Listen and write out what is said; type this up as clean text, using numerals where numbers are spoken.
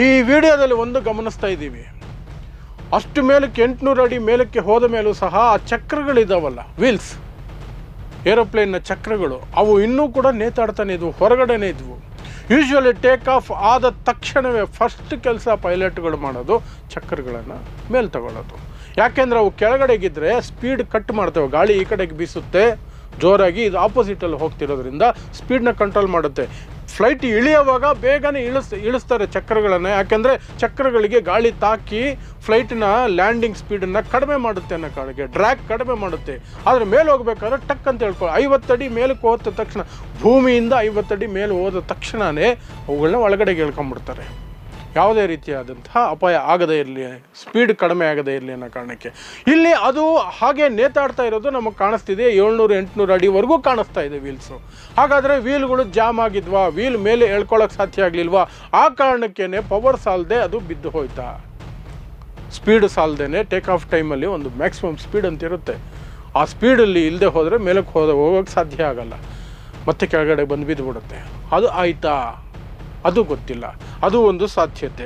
ಈ ವಿಡಿಯೋದಲ್ಲಿ ಒಂದು ಗಮನಿಸ್ತಾ ಇದ್ದೀವಿ, ಅಷ್ಟು ಮೇಲಕ್ಕೆ 800 ಅಡಿ ಮೇಲಕ್ಕೆ ಹೋದ ಮೇಲೂ ಸಹ ಆ ಚಕ್ರಗಳಿದ್ದಾವಲ್ಲ, ವೀಲ್ಸ್, ಏರೋಪ್ಲೇನ್ನ ಚಕ್ರಗಳು, ಅವು ಇನ್ನೂ ಕೂಡ ನೇತಾಡ್ತಾನೆ ಇದ್ವು, ಹೊರಗಡೆನೇ ಇದ್ವು. ಯೂಶ್ವಲಿ ಟೇಕ್ ಆಫ್ ಆದ ತಕ್ಷಣವೇ ಫಸ್ಟ್ ಕೆಲಸ ಪೈಲಟ್ಗಳು ಮಾಡೋದು ಚಕ್ರಗಳನ್ನು ಮೇಲೆ ತಗೊಳ್ಳೋದು. ಯಾಕೆಂದರೆ ಅವು ಕೆಳಗಡೆಗಿದ್ದರೆ ಸ್ಪೀಡ್ ಕಟ್ ಮಾಡ್ತೇವೆ, ಗಾಳಿ ಈ ಕಡೆಗೆ ಬೀಸುತ್ತೆ ಜೋರಾಗಿ, ಇದು ಆಪೋಸಿಟಲ್ಲಿ ಹೋಗ್ತಿರೋದ್ರಿಂದ ಸ್ಪೀಡ್ನ ಕಂಟ್ರೋಲ್ ಮಾಡುತ್ತೆ. ಫ್ಲೈಟ್ ಇಳಿಯುವಾಗ ಬೇಗನೆ ಇಳಿಸ್ತಾರೆ ಚಕ್ರಗಳನ್ನು, ಯಾಕೆಂದರೆ ಚಕ್ರಗಳಿಗೆ ಗಾಳಿ ತಾಕಿ ಫ್ಲೈಟಿನ ಲ್ಯಾಂಡಿಂಗ್ ಸ್ಪೀಡನ್ನು ಕಡಿಮೆ ಮಾಡುತ್ತೆ ಅನ್ನೋ ಕಾರಣಕ್ಕೆ, ಡ್ರ್ಯಾಗ್ ಕಡಿಮೆ ಮಾಡುತ್ತೆ. ಆದರೆ ಮೇಲೆ ಹೋಗ್ಬೇಕಾದ್ರೆ ಟಕ್ ಅಂತ ಹೇಳ್ಕೊಳ್ಳಿ, 50 ಅಡಿ ಮೇಲಕ್ಕೆ ಹೋದ ತಕ್ಷಣ, ಭೂಮಿಯಿಂದ 50 ಅಡಿ ಮೇಲೆ ಹೋದ ತಕ್ಷಣವೇ ಅವುಗಳನ್ನ ಒಳಗಡೆಗೆ ಎಳ್ಕೊಂಡ್ಬಿಡ್ತಾರೆ. ಯಾವುದೇ ರೀತಿಯಾದಂತಹ ಅಪಾಯ ಆಗದೇ ಇರಲಿ, ಸ್ಪೀಡ್ ಕಡಿಮೆ ಆಗದೇ ಇರಲಿ ಅನ್ನೋ ಕಾರಣಕ್ಕೆ. ಇಲ್ಲಿ ಅದು ಹಾಗೆ ನೇತಾಡ್ತಾ ಇರೋದು ನಮಗೆ ಕಾಣಿಸ್ತಿದೆ, 700-800 ಅಡಿವರೆಗೂ ಕಾಣಿಸ್ತಾ ಇದೆ ವೀಲ್ಸು. ಹಾಗಾದರೆ ವೀಲ್ಗಳು ಜಾಮ್ ಆಗಿದ್ವಾ, ವೀಲ್ ಮೇಲೆ ಎಳ್ಕೊಳ್ಳೋಕೆ ಸಾಧ್ಯ ಆಗಲಿಲ್ವಾ? ಆ ಕಾರಣಕ್ಕೇ ಪವರ್ ಸಾಲದೆ ಅದು ಬಿದ್ದು ಹೋಯ್ತಾ? ಸ್ಪೀಡ್ ಸಾಲದೇ ಟೇಕ್ ಆಫ್ ಟೈಮಲ್ಲಿ ಒಂದು ಮ್ಯಾಕ್ಸಿಮಮ್ ಸ್ಪೀಡ್ ಅಂತ ಇರುತ್ತೆ, ಆ ಸ್ಪೀಡಲ್ಲಿ ಇಲ್ಲದೆ ಹೋದರೆ ಮೇಲಕ್ಕೆ ಹೋಗೋಕ್ಕೆ ಸಾಧ್ಯ ಆಗಲ್ಲ, ಮತ್ತೆ ಕೆಳಗಡೆ ಬಂದು ಬಿದ್ದುಬಿಡುತ್ತೆ. ಅದು ಆಯಿತಾ? ಅದು ಗೊತ್ತಿಲ್ಲ, ಅದು ಒಂದು ಸಾಧ್ಯತೆ.